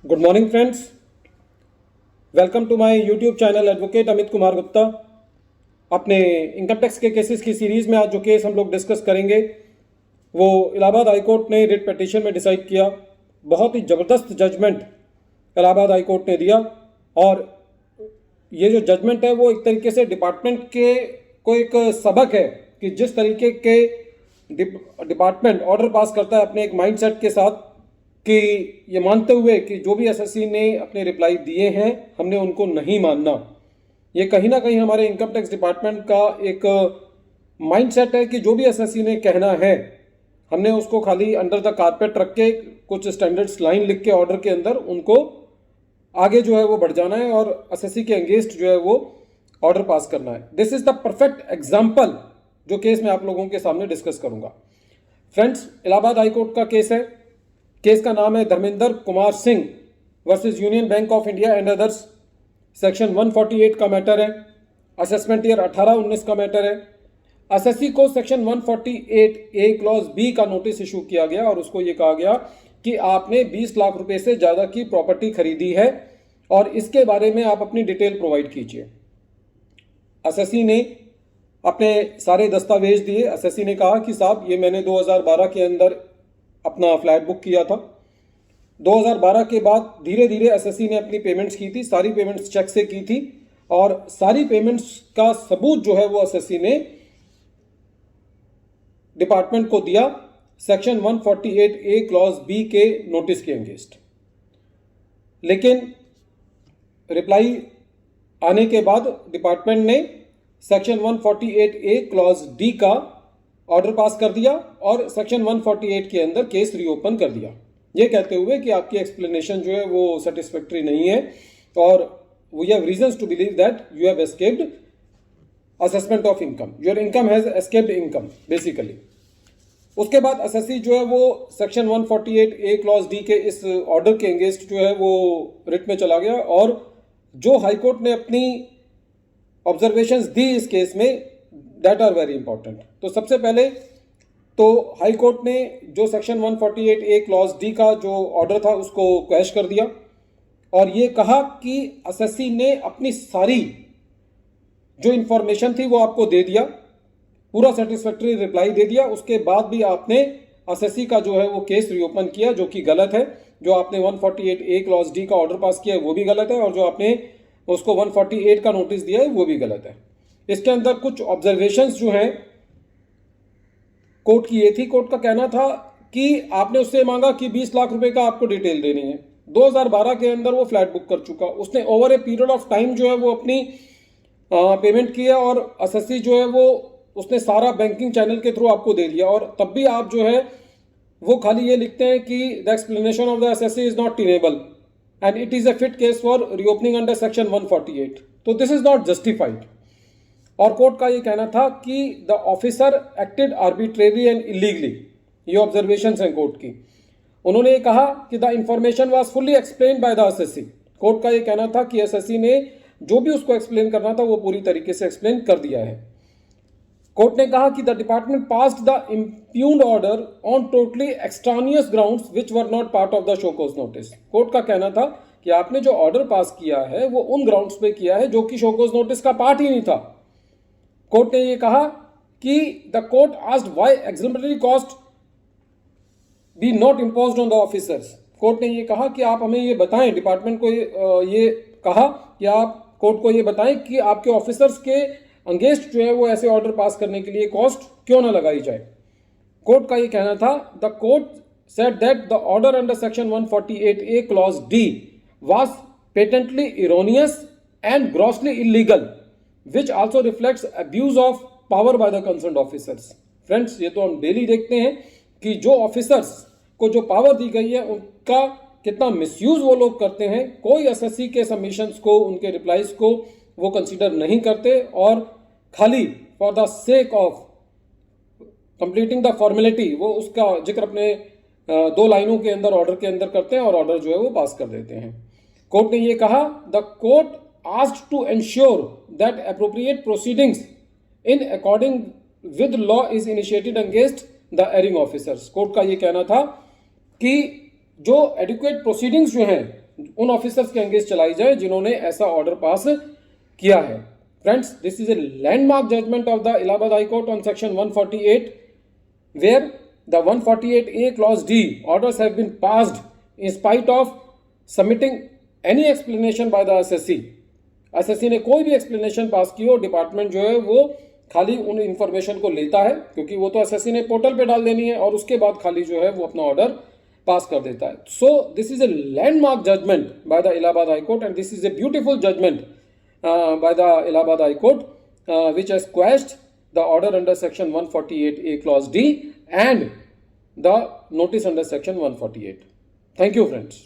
Good morning friends, welcome to my YouTube channel advocate Amit Kumar Gupta. अपने income tax के cases की series में आज जो केस हम लोग डिस्कस करेंगे वो इलाहाबाद हाई कोर्ट ने रिट पिटीशन में डिसाइड किया। बहुत ही ज़बरदस्त जजमेंट इलाहाबाद हाई कोर्ट ने दिया और ये जो जजमेंट है वो एक तरीके से डिपार्टमेंट के को एक सबक है कि जिस तरीके के डिपार्टमेंट ऑर्डर पास करता है अपने एक माइंडसेट के साथ कि ये मानते हुए कि जो भी एसएससी ने अपने रिप्लाई दिए हैं हमने उनको नहीं मानना। ये कहीं ना कहीं हमारे इनकम टैक्स डिपार्टमेंट का एक माइंडसेट है कि जो भी एसएससी ने कहना है हमने उसको खाली अंडर द कारपेट रख के कुछ स्टैंडर्ड्स लाइन लिख के ऑर्डर के अंदर उनको आगे जो है वो बढ़ जाना है और एसएससी के अगेंस्ट जो है वो ऑर्डर पास करना है। This is the perfect example जो केस मैं आप लोगों के सामने डिस्कस करूंगा। फ्रेंड्स, इलाहाबाद हाई कोर्ट का केस है। केस का नाम है Dharmendra Kumar Singh versus union bank of India and others. Section 148 का मैटर है। असेसमेंट ईयर 18-19 का मैटर है। एसएससी को सेक्शन 148A क्लॉज बी का नोटिस इशू किया गया और उसको ये कहा गया कि आपने 20 लाख रुपए से ज़्यादा की प्रॉपर्टी खरीदी है और इसके बारे में आप अपनी डिटेल प्रोवाइड कीजिए। एसएससी ने अपने सारे दस्तावेज दिए। एसएससी ने कहा कि साहब ये मैंने 2012 के अंदर अपना फ्लैट बुक किया था। 2012 के बाद धीरे धीरे एसएससी ने अपनी पेमेंट्स की थी। सारी पेमेंट्स चेक से की थी और सारी पेमेंट्स का सबूत जो है वो एसएससी ने डिपार्टमेंट को दिया सेक्शन 148A क्लॉज बी के नोटिस के अगेंस्ट। लेकिन रिप्लाई आने के बाद डिपार्टमेंट ने सेक्शन 148A क्लॉज डी का ऑर्डर पास कर दिया और सेक्शन 148 के अंदर केस रीओपन कर दिया, ये कहते हुए कि आपकी एक्सप्लेनेशन जो है वो सेटिस्फैक्टरी नहीं है और we have reasons to believe that you have escaped assessment of income, your income has escaped income basically. उसके बाद एसएससी जो है वो सेक्शन 148A क्लॉज डी के इस ऑर्डर के अगेंस्ट जो है वो रिट में चला गया और जो हाईकोर्ट ने अपनी ऑब्जर्वेशंस दी इस केस में दैट आर वेरी इंपॉर्टेंट। तो सबसे पहले तो हाई कोर्ट ने जो सेक्शन 148A क्लॉज डी का जो ऑर्डर था उसको क्वैश कर दिया और ये कहा कि एसएससी ने अपनी सारी जो इंफॉर्मेशन थी वो आपको दे दिया, पूरा सेटिस्फैक्टरी रिप्लाई दे दिया। उसके बाद भी आपने एसएससी का जो है वो केस रीओपन किया जो कि गलत है। जो आपने 148A क्लॉज डी का ऑर्डर पास किया है वो भी गलत है और जो आपने उसको 148 का नोटिस दिया है वो भी गलत है। इसके अंदर कुछ ऑब्जर्वेशंस जो हैं कोर्ट की ये थी। कोर्ट का कहना था कि आपने उससे मांगा कि 20 लाख रुपए का आपको डिटेल देनी है। 2012 के अंदर वो फ्लैट बुक कर चुका, उसने over a period of time जो है वो अपनी पेमेंट किया और एसएससी जो है वो उसने सारा बैंकिंग चैनल के थ्रू आपको दे दिया और तब भी आप जो है वो खाली ये लिखते हैं कि the explanation of the assessee is not tenable and it is a fit case for reopening under section 148। तो दिस इज नॉट जस्टिफाइड। और कोर्ट का ये कहना था कि the officer acted arbitrary and illegally. ये ऑब्जर्वेशंस हैं कोर्ट की। उन्होंने ये कहा कि the information was fully explained by the assessee. Court का ये कहना था कि एसएससी ने जो भी उसको एक्सप्लेन करना था वो पूरी तरीके से एक्सप्लेन कर दिया है। कोर्ट ने कहा कि the department passed the impugned order on totally extraneous grounds which were not part of the show cause notice. Court का कहना था कि आपने जो ऑर्डर पास किया है वो उन ग्राउंड्स पे किया है जो कि शो कॉज नोटिस का पार्ट ही नहीं था। कोर्ट ने यह कहा कि the court asked why exemplary cost be not imposed on the officers. Court ने यह कहा कि आप हमें ये बताएं, डिपार्टमेंट को ये कहा कि आप कोर्ट को ये बताएं कि आपके ऑफिसर्स के अगेंस्ट जो है वो ऐसे ऑर्डर पास करने के लिए कॉस्ट क्यों ना लगाई जाए। कोर्ट का ये कहना था the court said that the order under section 148A clause D was patently erroneous and grossly illegal which also reflects abuse of power by the concerned officers। Friends, ये तो हम डेली देखते हैं कि जो ऑफिसर्स को जो पावर दी गई है उनका कितना मिसयूज वो लोग करते हैं। कोई एसएससी के सबमिशंस को, उनके रिप्लाईज को वो कंसीडर नहीं करते और खाली for the sake of completing the formality वो उसका जिक्र अपने 2 लाइनों के अंदर ऑर्डर के अंदर करते हैं और ऑर्डर जो है वो पास कर देते हैं। कोर्ट ने ये कहा the court asked to ensure that appropriate proceedings in according with law is initiated against the erring officers। Court का ये कहना था कि जो एडिक्वेट प्रोसीडिंग्स जो हैं उन ऑफिसर्स के अगेंस्ट चलाई जाए जिन्होंने ऐसा ऑर्डर पास किया है. Friends, this is a landmark judgment of the Allahabad High Court on section 148, where the 148A clause D orders have been passed in spite of submitting any explanation by the SSC. SSC ने कोई भी explanation पास की हो, department जो है वो खाली उन इंफॉर्मेशन को लेता है, क्योंकि वो तो SSC ने पोर्टल पे डाल देनी है, और उसके बाद खाली जो है वो अपना ऑर्डर पास कर देता है. So this is a landmark judgement by the Allahabad high court, and this is a beautiful judgement by the Allahabad High Court, which has quashed the order under section 148A clause D and the notice under section 148. Thank you, friends.